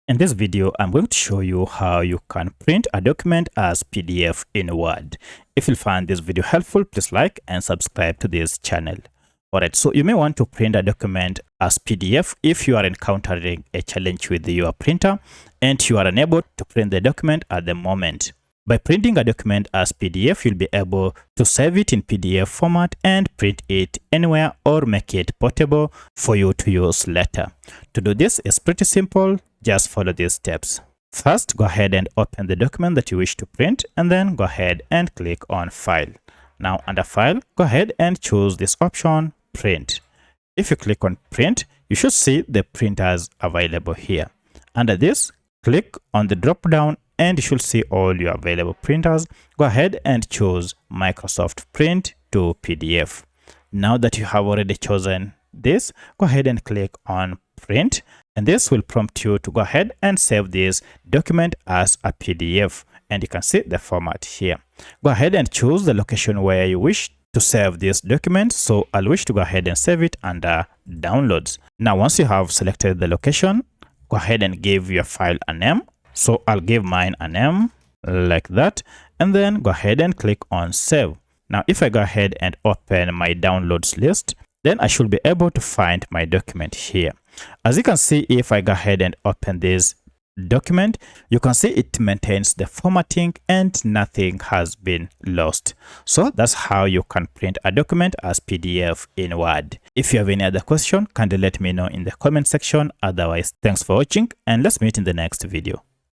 In this video, I'm going to show you how you can print a document as PDF in Word. If you find this video helpful, please like and subscribe to this channel. Alright, so you may want to print a document as PDF if you are encountering a challenge with your printer and you are unable to print the document at the moment. By printing a document as PDF, you'll be able to save it in PDF format and print it anywhere or make it portable for you to use later. To do this is pretty simple. Just follow these steps. First, go ahead and open the document that you wish to print and then go ahead and click on File. Now under File, go ahead and choose this option, Print. If you click on Print, you should see the printers available here. Under this, click on the drop down and you should see all your available printers. Go ahead and choose Microsoft Print to PDF. Now that you have already chosen this, go ahead and click on Print, and this will prompt you to go ahead and save this document as a PDF, and you can see the format here. Go ahead and choose the location where you wish to save this document. So I'll wish to go ahead and save it under Downloads. Now once you have selected the location, go ahead and give your file a name. So I'll give mine a name like that, and then go ahead and click on Save. Now if I go ahead and open my downloads list, then I should be able to find my document here. As you can see, if I go ahead and open this document, you can see it maintains the formatting and nothing has been lost. So that's how you can print a document as PDF in Word. If you have any other question, kindly let me know in the comment section. Otherwise, thanks for watching and let's meet in the next video.